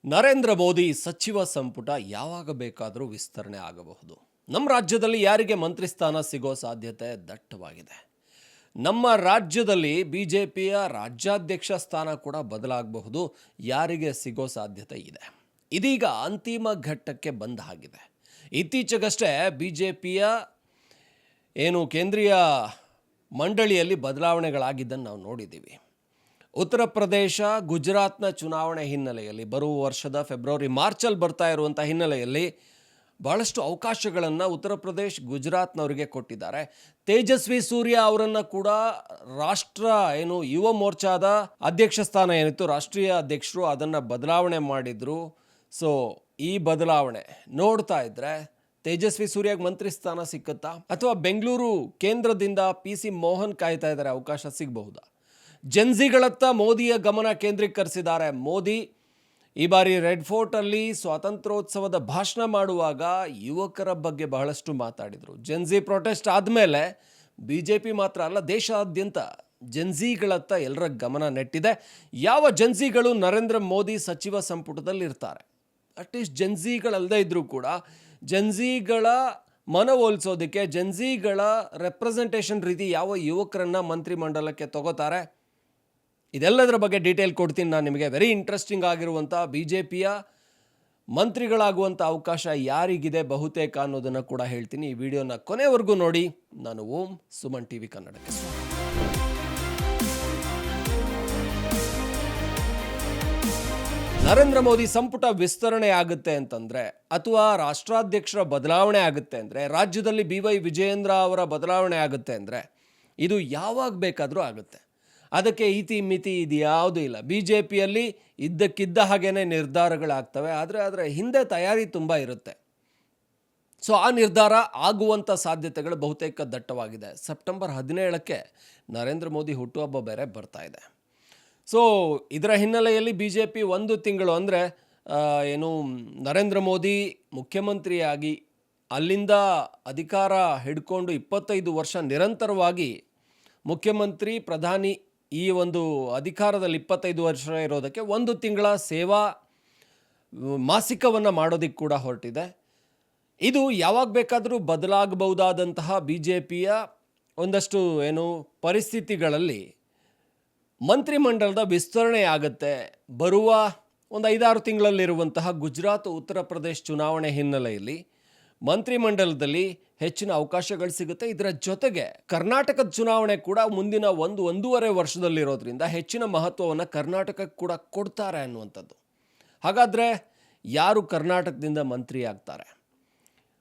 ನರೇಂದ್ರ ಮೋದಿ ಸಚಿವ ಸಂಪುಟ ಯಾವಾಗ ಬೇಕಾದರೂ ವಿಸ್ತರಣೆ ಆಗಬಹುದು. ನಮ್ಮ ರಾಜ್ಯದಲ್ಲಿ ಯಾರಿಗೆ ಮಂತ್ರಿ ಸ್ಥಾನ ಸಿಗೋ ಸಾಧ್ಯತೆ ದಟ್ಟವಾಗಿದೆ. ನಮ್ಮ ರಾಜ್ಯದಲ್ಲಿ ಬಿಜೆಪಿಯ ರಾಜ್ಯಾಧ್ಯಕ್ಷ ಸ್ಥಾನ ಕೂಡ ಬದಲಾಗಬಹುದು. ಯಾರಿಗೆ ಸಿಗೋ ಸಾಧ್ಯತೆ ಇದೆ. ಇದೀಗ ಅಂತಿಮ ಘಟ್ಟಕ್ಕೆ ಬಂದ ಹಾಗಿದೆ. ಇತ್ತೀಚೆಗಷ್ಟೇ ಬಿಜೆಪಿಯ ಕೇಂದ್ರೀಯ ಮಂಡಳಿಯಲ್ಲಿ ಬದಲಾವಣೆಗಳಾಗಿದ್ದನ್ನು ನಾವು ನೋಡಿದ್ದೀವಿ. ಉತ್ತರ ಪ್ರದೇಶ, ಗುಜರಾತ್ನ ಚುನಾವಣೆ ಹಿನ್ನೆಲೆಯಲ್ಲಿ ಬರುವ ವರ್ಷದ ಫೆಬ್ರವರಿ ಮಾರ್ಚಲ್ಲಿ ಬರ್ತಾ ಇರುವಂಥ ಹಿನ್ನೆಲೆಯಲ್ಲಿ ಬಹಳಷ್ಟು ಅವಕಾಶಗಳನ್ನು ಉತ್ತರ ಪ್ರದೇಶ್, ಗುಜರಾತ್ನವರಿಗೆ ಕೊಟ್ಟಿದ್ದಾರೆ. ತೇಜಸ್ವಿ ಸೂರ್ಯ ಅವರನ್ನು ಕೂಡ ಯುವ ಮೋರ್ಚಾದ ಅಧ್ಯಕ್ಷ ಸ್ಥಾನ ಏನಿತ್ತು, ರಾಷ್ಟ್ರೀಯ ಅಧ್ಯಕ್ಷರು ಅದನ್ನು ಬದಲಾವಣೆ ಮಾಡಿದರು. ಸೊ ಈ ಬದಲಾವಣೆ ನೋಡ್ತಾ ಇದ್ದರೆ ತೇಜಸ್ವಿ ಸೂರ್ಯಗೆ ಮಂತ್ರಿ ಸ್ಥಾನ ಸಿಕ್ಕುತ್ತಾ, ಅಥವಾ ಬೆಂಗಳೂರು ಕೇಂದ್ರದಿಂದ PC ಮೋಹನ್ ಕಾಯ್ತಾ ಇದ್ದಾರೆ, ಅವಕಾಶ ಸಿಗಬಹುದಾ? ಜೆನ್ಸಿಗಳತ್ತ ಮೋದಿಯ ಗಮನ ಕೇಂದ್ರೀಕರಿಸಿದ್ದಾರೆ. ಮೋದಿ ಈ ಬಾರಿ ರೆಡ್ ಫೋರ್ಟಲ್ಲಿ ಸ್ವಾತಂತ್ರ್ಯೋತ್ಸವದ ಭಾಷಣ ಮಾಡುವಾಗ ಯುವಕರ ಬಗ್ಗೆ ಬಹಳಷ್ಟು ಮಾತಾಡಿದರು. ಜೆನ್ಸಿ ಪ್ರೊಟೆಸ್ಟ್ ಆದಮೇಲೆ BJP ಮಾತ್ರ ಅಲ್ಲ, ದೇಶಾದ್ಯಂತ ಜೆನ್ಸಿಗಳತ್ತ ಎಲ್ಲರ ಗಮನ ನೆಟ್ಟಿದೆ. ಯಾವ ಜೆನ್ಸಿಗಳು ನರೇಂದ್ರ ಮೋದಿ ಸಚಿವ ಸಂಪುಟದಲ್ಲಿ ಇರ್ತಾರೆ? ಅಟ್ಲೀಸ್ಟ್ ಜೆನ್ಸಿಗಳಲ್ಲದೆ ಇದ್ದರೂ ಕೂಡ ಜೆನ್ಸಿಗಳ ಮನವೊಲಿಸೋದಕ್ಕೆ, ಜೆನ್ಸಿಗಳ ರೆಪ್ರೆಸೆಂಟೇಷನ್ ರೀತಿ ಯಾವ ಯುವಕರನ್ನ ಮಂತ್ರಿಮಂಡಲಕ್ಕೆ ತಗೋತಾರೆ, ಇದೆಲ್ಲದರ ಬಗ್ಗೆ ಡೀಟೇಲ್ ಕೊಡ್ತೀನಿ ನಾನು ನಿಮಗೆ. ವೆರಿ ಇಂಟ್ರೆಸ್ಟಿಂಗ್ ಆಗಿರುವಂಥ BJPಯ ಮಂತ್ರಿಗಳಾಗುವಂಥ ಅವಕಾಶ ಯಾರಿಗಿದೆ ಬಹುತೇಕ ಅನ್ನೋದನ್ನು ಕೂಡ ಹೇಳ್ತೀನಿ. ಈ ವಿಡಿಯೋನ ಕೊನೆವರೆಗೂ ನೋಡಿ. ನಾನು ಓಂ, ಸುಮನ್ TV ಕನ್ನಡಕ್ಕೆ ಸ್ವಾಗತ. ನರೇಂದ್ರ ಮೋದಿ ಸಂಪುಟ ವಿಸ್ತರಣೆ ಆಗುತ್ತೆ ಅಂತಂದರೆ, ಅಥವಾ ರಾಷ್ಟ್ರಾಧ್ಯಕ್ಷರ ಬದಲಾವಣೆ ಆಗುತ್ತೆ ಅಂದರೆ, ರಾಜ್ಯದಲ್ಲಿ BY ವಿಜಯೇಂದ್ರ ಅವರ ಬದಲಾವಣೆ ಆಗುತ್ತೆ ಅಂದರೆ, ಇದು ಯಾವಾಗ ಬೇಕಾದರೂ ಆಗುತ್ತೆ. ಅದಕ್ಕೆ ಇತಿ ಮಿತಿ ಇದು ಯಾವುದೂ ಇಲ್ಲ. BJPಯಲ್ಲಿ ಇದ್ದಕ್ಕಿದ್ದ ಹಾಗೇನೆ ನಿರ್ಧಾರಗಳಾಗ್ತವೆ. ಆದರೆ ಹಿಂದೆ ತಯಾರಿ ತುಂಬ ಇರುತ್ತೆ. ಸೊ ಆ ನಿರ್ಧಾರ ಆಗುವಂಥ ಸಾಧ್ಯತೆಗಳು ಬಹುತೇಕ ದಟ್ಟವಾಗಿದೆ. ಸೆಪ್ಟೆಂಬರ್ 17ಕ್ಕೆ ನರೇಂದ್ರ ಮೋದಿ ಹುಟ್ಟುಹಬ್ಬ ಬೇರೆ ಬರ್ತಾ ಇದೆ. ಸೊ ಇದರ ಹಿನ್ನೆಲೆಯಲ್ಲಿ BJP ಒಂದು ತಿಂಗಳು ಅಂದರೆ ನರೇಂದ್ರ ಮೋದಿ ಮುಖ್ಯಮಂತ್ರಿಯಾಗಿ ಅಲ್ಲಿಂದ ಅಧಿಕಾರ ಹಿಡ್ಕೊಂಡು 25 ವರ್ಷ ನಿರಂತರವಾಗಿ ಮುಖ್ಯಮಂತ್ರಿ, ಪ್ರಧಾನಿ ಈ ಒಂದು ಅಧಿಕಾರದಲ್ಲಿ 25 ವರ್ಷ ಇರೋದಕ್ಕೆ ಒಂದು ತಿಂಗಳ ಸೇವಾ ಮಾಸಿಕವನ್ನು ಮಾಡೋದಕ್ಕೆ ಕೂಡ ಹೊರಟಿದೆ. ಇದು ಯಾವಾಗ ಬೇಕಾದರೂ ಬದಲಾಗಬಹುದಾದಂತಹ BJPಯ ಒಂದಷ್ಟು ಪರಿಸ್ಥಿತಿಗಳಲ್ಲಿ ಮಂತ್ರಿಮಂಡಲದ ವಿಸ್ತರಣೆ ಆಗುತ್ತೆ. ಬರುವ ಒಂದು 5-6 ತಿಂಗಳಲ್ಲಿರುವಂತಹ ಗುಜರಾತ್, ಉತ್ತರ ಪ್ರದೇಶ ಚುನಾವಣೆ ಹಿನ್ನೆಲೆಯಲ್ಲಿ ಮಂತ್ರಿಮಂಡಲದಲ್ಲಿ ಹೆಚ್ಚಿನ ಅವಕಾಶಗಳು ಸಿಗುತ್ತೆ. ಇದರ ಜೊತೆಗೆ ಕರ್ನಾಟಕದ ಚುನಾವಣೆ ಕೂಡ ಮುಂದಿನ 1-1.5 ವರ್ಷದಲ್ಲಿರೋದ್ರಿಂದ ಹೆಚ್ಚಿನ ಮಹತ್ವವನ್ನು ಕರ್ನಾಟಕಕ್ಕೆ ಕೂಡ ಕೊಡ್ತಾರೆ ಅನ್ನುವಂಥದ್ದು. ಹಾಗಾದರೆ ಯಾರು ಕರ್ನಾಟಕದಿಂದ ಮಂತ್ರಿ ಆಗ್ತಾರೆ?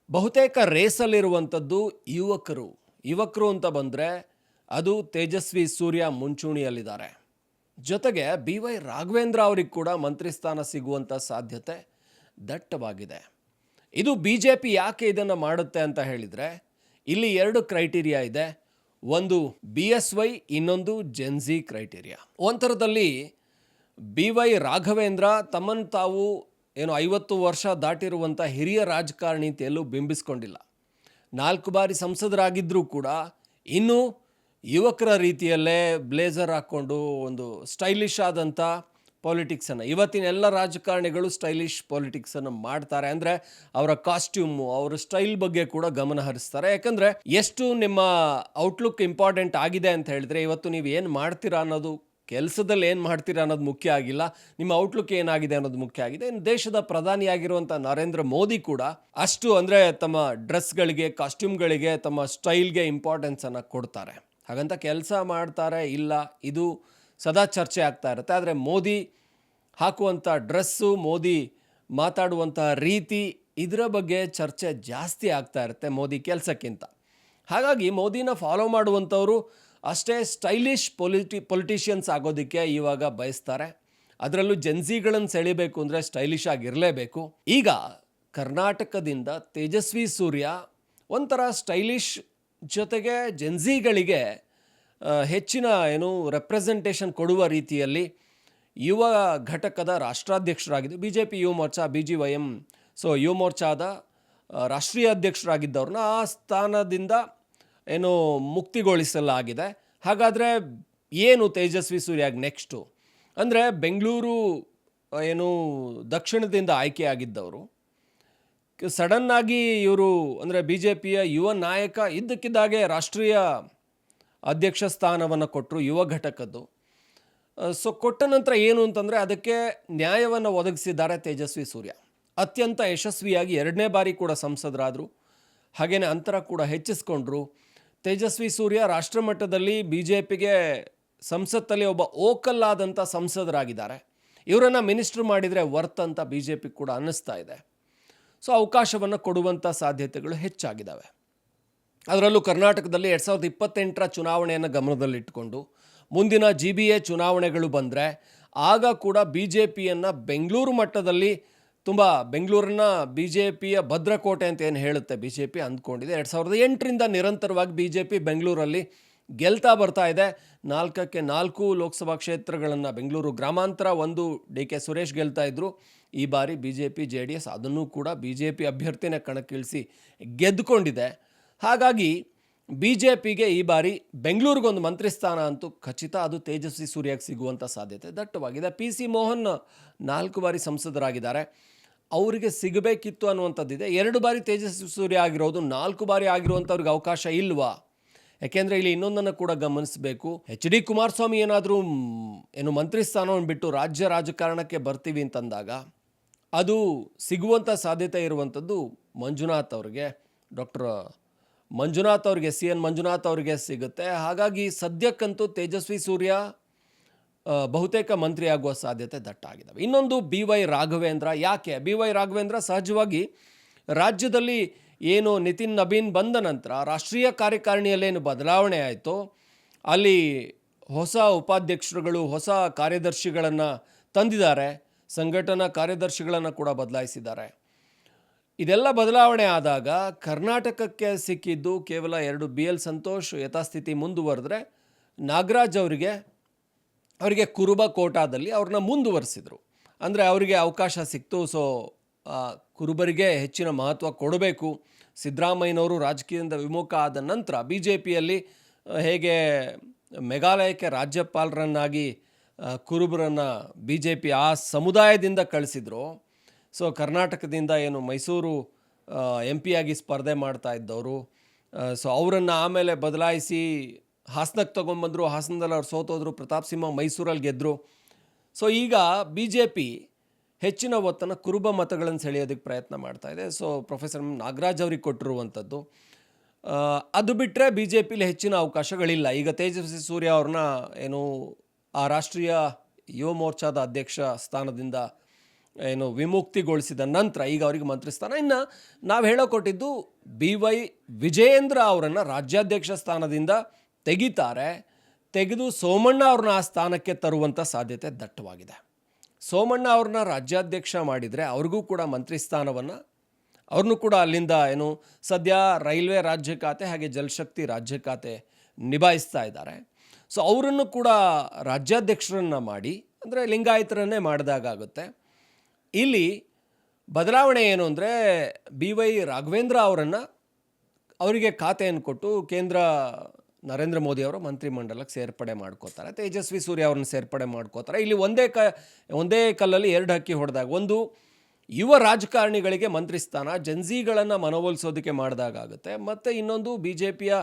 ಬಹುತೇಕ ರೇಸಲ್ಲಿರುವಂಥದ್ದು ಯುವಕರು ಅಂತ ಬಂದರೆ ಅದು ತೇಜಸ್ವಿ ಸೂರ್ಯ ಮುಂಚೂಣಿಯಲ್ಲಿದ್ದಾರೆ. ಜೊತೆಗೆ BY ರಾಘವೇಂದ್ರ ಅವರಿಗೆ ಕೂಡ ಮಂತ್ರಿ ಸ್ಥಾನ ಸಿಗುವಂಥ ಸಾಧ್ಯತೆ ದಟ್ಟವಾಗಿದೆ. ಇದು BJP ಯಾಕೆ ಇದನ್ನು ಮಾಡುತ್ತೆ ಅಂತ ಹೇಳಿದರೆ, ಇಲ್ಲಿ 2 ಕ್ರೈಟೀರಿಯಾ ಇದೆ. ಒಂದು BSY, ಇನ್ನೊಂದು ಜೆನ್ಸಿ ಕ್ರೈಟೀರಿಯಾ. ಒಂಥರದಲ್ಲಿ BY ರಾಘವೇಂದ್ರ ತಮ್ಮನ್ನು ತಾವು 50 ವರ್ಷ ದಾಟಿರುವಂಥ ಹಿರಿಯ ರಾಜಕಾರಣಿ ಅಂತ ಎಲ್ಲೂ ಬಿಂಬಿಸ್ಕೊಂಡಿಲ್ಲ. 4 ಬಾರಿ ಸಂಸದರಾಗಿದ್ದರೂ ಕೂಡ ಇನ್ನೂ ಯುವಕರ ರೀತಿಯಲ್ಲೇ ಬ್ಲೇಸರ್ ಹಾಕ್ಕೊಂಡು ಒಂದು ಸ್ಟೈಲಿಶ್ ಆದಂಥ ಪಾಲಿಟಿಕ್ಸನ್ನು, ಇವತ್ತಿನ ಎಲ್ಲ ರಾಜಕಾರಣಿಗಳು ಸ್ಟೈಲಿಶ್ ಪಾಲಿಟಿಕ್ಸನ್ನು ಮಾಡ್ತಾರೆ. ಅಂದರೆ ಅವರ ಕಾಸ್ಟ್ಯೂಮು, ಅವರ ಸ್ಟೈಲ್ ಬಗ್ಗೆ ಕೂಡ ಗಮನ ಹರಿಸ್ತಾರೆ. ಯಾಕಂದರೆ ಎಷ್ಟು ನಿಮ್ಮ ಔಟ್ಲುಕ್ ಇಂಪಾರ್ಟೆಂಟ್ ಆಗಿದೆ ಅಂತ ಹೇಳಿದ್ರೆ, ಇವತ್ತು ನೀವು ಏನು ಮಾಡ್ತೀರಾ ಅನ್ನೋದು, ಕೆಲಸದಲ್ಲಿ ಏನು ಮಾಡ್ತೀರಾ ಅನ್ನೋದು ಮುಖ್ಯ ಆಗಿಲ್ಲ, ನಿಮ್ಮ ಔಟ್ಲುಕ್ ಏನಾಗಿದೆ ಅನ್ನೋದು ಮುಖ್ಯ ಆಗಿದೆ. ಇನ್ನು ದೇಶದ ಪ್ರಧಾನಿಯಾಗಿರುವಂಥ ನರೇಂದ್ರ ಮೋದಿ ಕೂಡ ಅಷ್ಟು ತಮ್ಮ ಡ್ರೆಸ್ಗಳಿಗೆ, ಕಾಸ್ಟ್ಯೂಮ್ಗಳಿಗೆ, ತಮ್ಮ ಸ್ಟೈಲ್ಗೆ ಇಂಪಾರ್ಟೆನ್ಸನ್ನು ಕೊಡ್ತಾರೆ. ಹಾಗಂತ ಕೆಲಸ ಮಾಡ್ತಾರೆ ಇಲ್ಲ, ಇದು ಸದಾ ಚರ್ಚೆ ಆಗ್ತಾ ಇರುತ್ತೆ. ಆದರೆ ಮೋದಿ ಹಾಕುವಂಥ ಡ್ರೆಸ್ಸು, ಮೋದಿ ಮಾತಾಡುವಂಥ ರೀತಿ, ಇದರ ಬಗ್ಗೆ ಚರ್ಚೆ ಜಾಸ್ತಿ ಆಗ್ತಾ ಇರುತ್ತೆ ಮೋದಿ ಕೆಲಸಕ್ಕಿಂತ. ಹಾಗಾಗಿ ಮೋದಿನ ಫಾಲೋ ಮಾಡುವಂಥವರು ಅಷ್ಟೇ ಸ್ಟೈಲಿಶ್ ಪೊಲಿಟಿಷಿಯನ್ಸ್ ಆಗೋದಕ್ಕೆ ಇವಾಗ ಬಯಸ್ತಾರೆ. ಅದರಲ್ಲೂ ಜೆನ್ಸಿಗಳನ್ನು ಸೆಳಿಬೇಕು ಅಂದರೆ ಸ್ಟೈಲಿಶ್ ಆಗಿರಲೇಬೇಕು. ಈಗ ಕರ್ನಾಟಕದಿಂದ ತೇಜಸ್ವಿ ಸೂರ್ಯ ಒಂಥರ ಸ್ಟೈಲಿಶ್, ಜೊತೆಗೆ ಜೆನ್ಸಿಗಳಿಗೆ ಹೆಚ್ಚಿನ ರೆಪ್ರೆಸೆಂಟೇಷನ್ ಕೊಡುವ ರೀತಿಯಲ್ಲಿ ಯುವ ಘಟಕದ ರಾಷ್ಟ್ರಾಧ್ಯಕ್ಷರಾಗಿದ್ದು, BJP Yuva Morcha BGYM, so ಯುವ ಮೋರ್ಚಾದ ರಾಷ್ಟ್ರೀಯ ಅಧ್ಯಕ್ಷರಾಗಿದ್ದವ್ರನ್ನ ಆ ಸ್ಥಾನದಿಂದ ಮುಕ್ತಿಗೊಳಿಸಲಾಗಿದೆ. ಹಾಗಾದರೆ ತೇಜಸ್ವಿ ಸೂರ್ಯಾಗ ನೆಕ್ಸ್ಟು ಅಂದರೆ ಬೆಂಗಳೂರು ಏನು ದಕ್ಷಿಣದಿಂದ ಆಯ್ಕೆಯಾಗಿದ್ದವರು. ಸಡನ್ನಾಗಿ ಇವರು ಅಂದರೆ ಬಿ ಜೆ ಪಿಯ ಯುವ ನಾಯಕ ಇದ್ದಕ್ಕಿದ್ದಾಗೆ ರಾಷ್ಟ್ರೀಯ ಅಧ್ಯಕ್ಷ ಸ್ಥಾನವನ್ನು ಕೊಟ್ಟರು ಯುವ ಘಟಕದ್ದು. ಸೊ ಕೊಟ್ಟ ನಂತರ ಏನು ಅಂತಂದರೆ ಅದಕ್ಕೆ ನ್ಯಾಯವನ್ನು ಒದಗಿಸಿದ್ದಾರೆ ತೇಜಸ್ವಿ ಸೂರ್ಯ. ಅತ್ಯಂತ ಯಶಸ್ವಿಯಾಗಿ 2ನೇ ಬಾರಿ ಕೂಡ ಸಂಸದರಾದರು. ಹಾಗೆಯೇ ಅಂತರ ಕೂಡ ಹೆಚ್ಚಿಸ್ಕೊಂಡ್ರು. ತೇಜಸ್ವಿ ಸೂರ್ಯ ರಾಷ್ಟ್ರಮಟ್ಟದಲ್ಲಿ ಬಿ ಜೆ ಪಿಗೆ ಸಂಸತ್ತಲ್ಲಿ ಒಬ್ಬ ಓಕಲ್ ಆದಂಥ ಸಂಸದರಾಗಿದ್ದಾರೆ. ಇವರನ್ನು ಮಿನಿಸ್ಟ್ರ್ ಮಾಡಿದರೆ ವರ್ತ್ ಅಂತ ಬಿ ಜೆ ಪಿ ಕೂಡ ಅನ್ನಿಸ್ತಾ ಇದೆ. ಸೊ ಅವಕಾಶವನ್ನು ಕೊಡುವಂಥ ಸಾಧ್ಯತೆಗಳು ಹೆಚ್ಚಾಗಿದ್ದಾವೆ. ಅದರಲ್ಲೂ ಕರ್ನಾಟಕದಲ್ಲಿ 2028ರ ಚುನಾವಣೆಯನ್ನು ಗಮನದಲ್ಲಿಟ್ಟುಕೊಂಡು ಮುಂದಿನ GBA ಚುನಾವಣೆಗಳು ಬಂದರೆ ಆಗ ಕೂಡ ಬಿ ಜೆ ಪಿಯನ್ನು ಬೆಂಗಳೂರು ಮಟ್ಟದಲ್ಲಿ ಬೆಂಗಳೂರನ್ನ ಬಿ ಜೆ ಪಿಯ ಭದ್ರಕೋಟೆ ಅಂತ ಏನು ಹೇಳುತ್ತೆ ಬಿ ಜೆ ಪಿ ಅಂದ್ಕೊಂಡಿದೆ. 2008ರಿಂದ ನಿರಂತರವಾಗಿ ಬಿ ಜೆ ಪಿ ಬೆಂಗಳೂರಲ್ಲಿ ಗೆಲ್ತಾ ಬರ್ತಾ ಇದೆ. 4ಕ್ಕೆ 4 ಲೋಕಸಭಾ ಕ್ಷೇತ್ರಗಳನ್ನು ಬೆಂಗಳೂರು ಗ್ರಾಮಾಂತರ 1 DK ಸುರೇಶ್ ಗೆಲ್ತಾ ಇದ್ದರು. ಈ ಬಾರಿ ಬಿ ಜೆ ಪಿ JDS ಅದನ್ನು ಕೂಡ ಬಿ ಜೆ ಪಿ ಅಭ್ಯರ್ಥಿನೇ ಕಣಕ್ಕಿಳಿಸಿ ಗೆದ್ದುಕೊಂಡಿದೆ. ಹಾಗಾಗಿ ಬಿ ಜೆ ಪಿಗೆ ಈ ಬಾರಿ ಬೆಂಗಳೂರಿಗೊಂದು ಮಂತ್ರಿ ಸ್ಥಾನ ಅಂತೂ ಖಚಿತ. ಅದು ತೇಜಸ್ವಿ ಸೂರ್ಯಗೆ ಸಿಗುವಂಥ ಸಾಧ್ಯತೆ ದಟ್ಟವಾಗಿದೆ. PC ಮೋಹನ್ 4 ಬಾರಿ ಸಂಸದರಾಗಿದ್ದಾರೆ. ಅವರಿಗೆ ಸಿಗಬೇಕಿತ್ತು ಅನ್ನುವಂಥದ್ದಿದೆ. 2 ಬಾರಿ ತೇಜಸ್ವಿ ಸೂರ್ಯ ಆಗಿರೋದು, 4 ಬಾರಿ ಆಗಿರುವಂಥವ್ರಿಗೆ ಅವಕಾಶ ಇಲ್ವಾ? ಯಾಕೆಂದರೆ ಇಲ್ಲಿ ಇನ್ನೊಂದನ್ನು ಕೂಡ ಗಮನಿಸಬೇಕು. HD ಕುಮಾರಸ್ವಾಮಿ ಏನಾದರೂ ಮಂತ್ರಿ ಸ್ಥಾನವನ್ನು ಬಿಟ್ಟು ರಾಜ್ಯ ರಾಜಕಾರಣಕ್ಕೆ ಬರ್ತೀವಿ ಅಂತಂದಾಗ ಅದು ಸಿಗುವಂಥ ಸಾಧ್ಯತೆ ಇರುವಂಥದ್ದು ಮಂಜುನಾಥ್ ಅವರಿಗೆ, ಡಾಕ್ಟರ್ ಮಂಜುನಾಥ್ ಅವರಿಗೆ, CN ಮಂಜುನಾಥ್ ಅವರಿಗೆ ಸಿಗುತ್ತೆ. ಹಾಗಾಗಿ ಸದ್ಯಕ್ಕಂತೂ ತೇಜಸ್ವಿ ಸೂರ್ಯ ಬಹುತೇಕ ಮಂತ್ರಿ ಆಗುವ ಸಾಧ್ಯತೆ ದಟ್ಟಾಗಿದ್ದಾವೆ. ಇನ್ನೊಂದು BY ರಾಘವೇಂದ್ರ. ಯಾಕೆ BY ರಾಘವೇಂದ್ರ? ಸಹಜವಾಗಿ ರಾಜ್ಯದಲ್ಲಿ ಏನು ನಿತಿನ್ ನಬೀನ್ ಬಂದ ನಂತರ ರಾಷ್ಟ್ರೀಯ ಕಾರ್ಯಕಾರಿಣಿಯಲ್ಲೇನು ಬದಲಾವಣೆ ಆಯಿತೋ ಅಲ್ಲಿ ಹೊಸ ಉಪಾಧ್ಯಕ್ಷರುಗಳು, ಹೊಸ ಕಾರ್ಯದರ್ಶಿಗಳನ್ನು ತಂದಿದ್ದಾರೆ. ಸಂಘಟನಾ ಕಾರ್ಯದರ್ಶಿಗಳನ್ನು ಕೂಡ ಬದಲಾಯಿಸಿದ್ದಾರೆ. ಇದೆಲ್ಲ ಬದಲಾವಣೆ ಆದಾಗ ಕರ್ನಾಟಕಕ್ಕೆ ಸಿಕ್ಕಿದ್ದು ಕೇವಲ 2 BL ಸಂತೋಷ್ ಯಥಾಸ್ಥಿತಿ ಮುಂದುವರೆದ್ರೆ ನಾಗರಾಜ್ ಅವರಿಗೆ ಕುರುಬ ಕೋಟಾದಲ್ಲಿ ಅವ್ರನ್ನ ಮುಂದುವರಿಸಿದರು. ಅಂದರೆ ಅವರಿಗೆ ಅವಕಾಶ ಸಿಕ್ತು. ಸೊ ಕುರುಬರಿಗೆ ಹೆಚ್ಚಿನ ಮಹತ್ವ ಕೊಡಬೇಕು. ಸಿದ್ದರಾಮಯ್ಯನವರು ರಾಜಕೀಯದಿಂದ ವಿಮುಖ ಆದ ನಂತರ ಬಿ ಜೆ ಪಿಯಲ್ಲಿ ಹೇಗೆ ಮೇಘಾಲಯಕ್ಕೆ ರಾಜ್ಯಪಾಲರನ್ನಾಗಿ ಕುರುಬರನ್ನು ಬಿ ಜೆ ಪಿ ಆ ಸಮುದಾಯದಿಂದ ಕಳಿಸಿದ್ರು. ಸೊ ಕರ್ನಾಟಕದಿಂದ ಏನು ಮೈಸೂರು MP ಆಗಿ ಸ್ಪರ್ಧೆ ಮಾಡ್ತಾ ಇದ್ದವರು, ಸೊ ಅವರನ್ನು ಆಮೇಲೆ ಬದಲಾಯಿಸಿ ಹಾಸನಕ್ಕೆ ತೊಗೊಂಬಂದರು. ಹಾಸನದಲ್ಲಿ ಅವ್ರು ಸೋತೋದ್ರು. ಪ್ರತಾಪ್ ಸಿಂಹ ಮೈಸೂರಲ್ಲಿ ಗೆದ್ದರು. ಸೊ ಈಗ ಬಿ ಜೆ ಪಿ ಹೆಚ್ಚಿನ ಒತ್ತನ್ನು ಕುರುಬ ಮತಗಳನ್ನು ಸೆಳೆಯೋದಕ್ಕೆ ಪ್ರಯತ್ನ ಮಾಡ್ತಾ ಇದೆ. ಸೊ ಪ್ರೊಫೆಸರ್ ನಾಗರಾಜ್ ಅವ್ರಿಗೆ ಕೊಟ್ಟಿರುವಂಥದ್ದು. ಅದು ಬಿಟ್ಟರೆ ಬಿ ಜೆ ಪಿಲಿ ಹೆಚ್ಚಿನ ಅವಕಾಶಗಳಿಲ್ಲ. ಈಗ ತೇಜಸ್ವಿ ಸೂರ್ಯ ಅವ್ರನ್ನ ಆ ರಾಷ್ಟ್ರೀಯ ಯುವ ಮೋರ್ಚಾದ ಅಧ್ಯಕ್ಷ ಸ್ಥಾನದಿಂದ ವಿಮುಕ್ತಿಗೊಳಿಸಿದ ನಂತರ ಈಗ ಅವರಿಗೆ ಮಂತ್ರಿ ಸ್ಥಾನ. ಇನ್ನು ನಾವು ಹೇಳೋಕೊಟ್ಟಿದ್ದು BY ವಿಜಯೇಂದ್ರ ಅವರನ್ನು ರಾಜ್ಯಾಧ್ಯಕ್ಷ ಸ್ಥಾನದಿಂದ ತೆಗೆದು ಸೋಮಣ್ಣ ಅವ್ರನ್ನ ಆ ಸ್ಥಾನಕ್ಕೆ ತರುವಂಥ ಸಾಧ್ಯತೆ ದಟ್ಟವಾಗಿದೆ. ಸೋಮಣ್ಣ ಅವ್ರನ್ನ ರಾಜ್ಯಾಧ್ಯಕ್ಷ ಮಾಡಿದರೆ ಅವ್ರಿಗೂ ಕೂಡ ಮಂತ್ರಿ ಸ್ಥಾನವನ್ನು, ಅವ್ರನ್ನೂ ಕೂಡ ಅಲ್ಲಿಂದ ಸದ್ಯ ರೈಲ್ವೆ ರಾಜ್ಯ ಖಾತೆ ಹಾಗೆ ಜಲಶಕ್ತಿ ರಾಜ್ಯ ಖಾತೆ ನಿಭಾಯಿಸ್ತಾ ಇದ್ದಾರೆ. ಸೊ ಅವರನ್ನು ಕೂಡ ರಾಜ್ಯಾಧ್ಯಕ್ಷರನ್ನು ಮಾಡಿ, ಅಂದರೆ ಲಿಂಗಾಯತರನ್ನೇ ಮಾಡಿದಾಗುತ್ತೆ. ಇಲ್ಲಿ ಬದಲಾವಣೆ ಏನು ಅಂದರೆ BY ರಾಘವೇಂದ್ರ ಅವರಿಗೆ ಖಾತೆಯನ್ನು ಕೊಟ್ಟು ಕೇಂದ್ರ ನರೇಂದ್ರ ಮೋದಿ ಅವರು ಮಂತ್ರಿಮಂಡಲಕ್ಕೆ ಸೇರ್ಪಡೆ ಮಾಡ್ಕೋತಾರೆ. ತೇಜಸ್ವಿ ಸೂರ್ಯ ಅವ್ರನ್ನ ಸೇರ್ಪಡೆ ಮಾಡ್ಕೋತಾರೆ. ಇಲ್ಲಿ ಒಂದೇ ಕಲ್ಲಲ್ಲಿ 2 ಹಕ್ಕಿ ಹೊಡೆದಾಗ, ಒಂದು ಯುವ ರಾಜಕಾರಣಿಗಳಿಗೆ ಮಂತ್ರಿ ಸ್ಥಾನ ಜನ್ಜಿಗಳನ್ನು ಮನವೊಲಿಸೋದಕ್ಕೆ ಮಾಡಿದಾಗುತ್ತೆ. ಮತ್ತು ಇನ್ನೊಂದು ಬಿ ಜೆ ಪಿಯ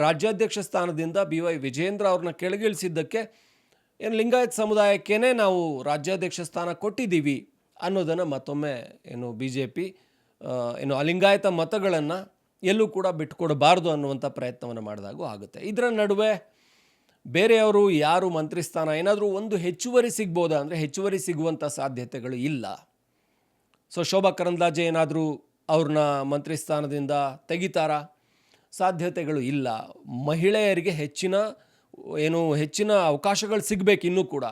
ರಾಜ್ಯಾಧ್ಯಕ್ಷ ಸ್ಥಾನದಿಂದ BY ವಿಜಯೇಂದ್ರ ಅವ್ರನ್ನ ಕೆಳಗಿಳಿಸಿದ್ದಕ್ಕೆ ಲಿಂಗಾಯತ್ ಸಮುದಾಯಕ್ಕೇ ನಾವು ರಾಜ್ಯಾಧ್ಯಕ್ಷ ಸ್ಥಾನ ಕೊಟ್ಟಿದ್ದೀವಿ ಅನ್ನೋದನ್ನು ಮತ್ತೊಮ್ಮೆ ಬಿ ಜೆ ಪಿ ಅಲಿಂಗಾಯತ ಮತಗಳನ್ನು ಎಲ್ಲೂ ಕೂಡ ಬಿಟ್ಟುಕೊಡಬಾರ್ದು ಅನ್ನುವಂಥ ಪ್ರಯತ್ನವನ್ನು ಮಾಡಿದಾಗೂ ಆಗುತ್ತೆ. ಇದರ ನಡುವೆ ಬೇರೆಯವರು ಯಾರು ಮಂತ್ರಿ ಸ್ಥಾನ ಏನಾದರೂ ಒಂದು ಹೆಚ್ಚುವರಿ ಸಿಗ್ಬೋದಾ ಅಂದರೆ ಹೆಚ್ಚುವರಿ ಸಿಗುವಂಥ ಸಾಧ್ಯತೆಗಳು ಇಲ್ಲ. ಸೊ ಶೋಭಾ ಕರಂದ್ಲಾಜೆ ಏನಾದರೂ ಅವ್ರನ್ನ ಮಂತ್ರಿ ಸ್ಥಾನದಿಂದ ತೆಗಿತಾರಾ? ಸಾಧ್ಯತೆಗಳು ಇಲ್ಲ. ಮಹಿಳೆಯರಿಗೆ ಹೆಚ್ಚಿನ ಅವಕಾಶಗಳು ಸಿಗಬೇಕು. ಇನ್ನೂ ಕೂಡ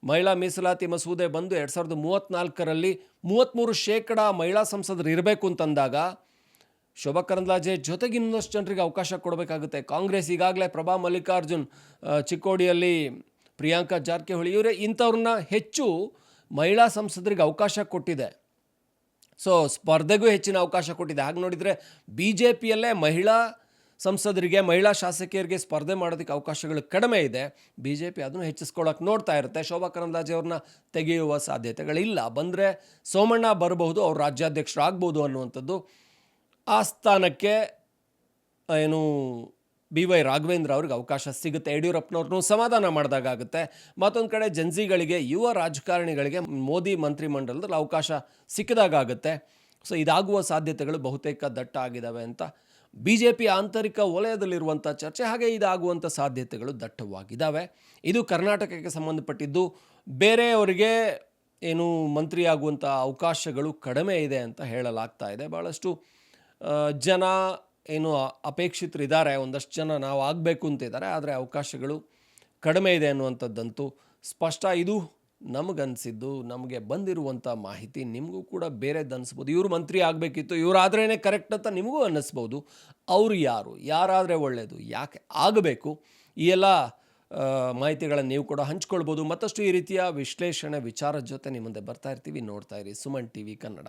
ಮಹಿಳಾ ಮೀಸಲಾತಿ ಮಸೂದೆ ಬಂದು 2034ರಲ್ಲಿ 33% ಮಹಿಳಾ ಸಂಸದರು ಇರಬೇಕು ಅಂತಂದಾಗ ಶೋಭಾ ಕರಂದ್ಲಾಜೆ ಜೊತೆಗೆ ಇನ್ನಷ್ಟು ಜನರಿಗೆ ಅವಕಾಶ ಕೊಡಬೇಕಾಗುತ್ತೆ. ಕಾಂಗ್ರೆಸ್ ಈಗಾಗಲೇ ಪ್ರಭಾ ಮಲ್ಲಿಕಾರ್ಜುನ್, ಚಿಕ್ಕೋಡಿಯಲ್ಲಿ ಪ್ರಿಯಾಂಕಾ ಜಾರಕಿಹೊಳಿ ಇಂಥವ್ರನ್ನ ಹೆಚ್ಚು ಮಹಿಳಾ ಸಂಸದರಿಗೆ ಅವಕಾಶ ಕೊಟ್ಟಿದೆ. ಸೊ ಸ್ಪರ್ಧೆಗೂ ಹೆಚ್ಚಿನ ಅವಕಾಶ ಕೊಟ್ಟಿದೆ. ಹಾಗೆ ನೋಡಿದರೆ ಬಿ ಜೆ ಪಿಯಲ್ಲೇ ಮಹಿಳಾ ಸಂಸದರಿಗೆ ಮಹಿಳಾ ಶಾಸಕಿಯರಿಗೆ ಸ್ಪರ್ಧೆ ಮಾಡೋದಕ್ಕೆ ಅವಕಾಶಗಳು ಕಡಿಮೆ ಇದೆ. ಬಿ ಜೆ ಪಿ ಅದನ್ನು ಹೆಚ್ಚಿಸ್ಕೊಳ್ಳೋಕೆ ನೋಡ್ತಾ ಇರುತ್ತೆ. ಶೋಭಾ ಕರಂದ್ಲಾಜೆ ಅವ್ರನ್ನ ತೆಗೆಯುವ ಸಾಧ್ಯತೆಗಳಿಲ್ಲ. ಬಂದರೆ ಸೋಮಣ್ಣ ಬರಬಹುದು, ಅವ್ರು ರಾಜ್ಯಾಧ್ಯಕ್ಷರಾಗ್ಬೋದು ಅನ್ನುವಂಥದ್ದು. ಆ ಸ್ಥಾನಕ್ಕೆ ಏನು ಬಿ ವೈ ರಾಘವೇಂದ್ರ ಅವ್ರಿಗೆ ಅವಕಾಶ ಸಿಗುತ್ತೆ. ಯಡಿಯೂರಪ್ಪನವ್ರನ್ನೂ ಸಮಾಧಾನ ಮಾಡಿದಾಗುತ್ತೆ. ಮತ್ತೊಂದು ಕಡೆ ಜನ್ಸಿಗಳಿಗೆ, ಯುವ ರಾಜಕಾರಣಿಗಳಿಗೆ ಮೋದಿ ಮಂತ್ರಿಮಂಡಲದಲ್ಲಿ ಅವಕಾಶ ಸಿಕ್ಕಿದಾಗುತ್ತೆ. ಸೊ ಇದಾಗುವ ಸಾಧ್ಯತೆಗಳು ಬಹುತೇಕ ದಟ್ಟ ಆಗಿದ್ದಾವೆ ಅಂತ ಬಿ ಜೆ ಪಿ ಆಂತರಿಕ ವಲಯದಲ್ಲಿರುವಂಥ ಚರ್ಚೆ. ಹಾಗೆ ಇದಾಗುವಂಥ ಸಾಧ್ಯತೆಗಳು ದಟ್ಟವಾಗಿದ್ದಾವೆ. ಇದು ಕರ್ನಾಟಕಕ್ಕೆ ಸಂಬಂಧಪಟ್ಟಿದ್ದು. ಬೇರೆಯವರಿಗೆ ಏನು ಮಂತ್ರಿ ಆಗುವಂಥ ಅವಕಾಶಗಳು ಕಡಿಮೆ ಇದೆ ಅಂತ ಹೇಳಲಾಗ್ತಾ ಇದೆ. ಭಾಳಷ್ಟು ಜನ ಏನು ಅಪೇಕ್ಷಿತರಿದ್ದಾರೆ, ಒಂದಷ್ಟು ಜನ ನಾವು ಆಗಬೇಕು ಅಂತಿದ್ದಾರೆ, ಆದರೆ ಅವಕಾಶಗಳು ಕಡಿಮೆ ಇದೆ ಅನ್ನುವಂಥದ್ದಂತೂ ಸ್ಪಷ್ಟ. ಇದು ನಮಗನ್ಸಿದ್ದು, ನಮಗೆ ಬಂದಿರುವಂಥ ಮಾಹಿತಿ. ನಿಮಗೂ ಕೂಡ ಬೇರೆದು ಅನ್ನಿಸ್ಬೋದು. ಇವರು ಮಂತ್ರಿ ಆಗಬೇಕಿತ್ತು, ಇವರಾದ್ರೇ ಕರೆಕ್ಟ್ ಅಂತ ನಿಮಗೂ ಅನ್ನಿಸ್ಬೋದು. ಅವರು ಯಾರಾದರೆ ಒಳ್ಳೆಯದು, ಯಾಕೆ ಆಗಬೇಕು, ಈ ಎಲ್ಲ ಮಾಹಿತಿಗಳನ್ನು ನೀವು ಕೂಡ ಹಂಚ್ಕೊಳ್ಬೋದು. ಮತ್ತಷ್ಟು ಈ ರೀತಿಯ ವಿಶ್ಲೇಷಣೆ ವಿಚಾರದ ಜೊತೆ ನಿಮ್ಮ ಮುಂದೆ ಬರ್ತಾ ಇರ್ತೀವಿ. ನೋಡ್ತಾ ಇರಿ ಸುಮನ್ ಟಿವಿ ಕನ್ನಡ.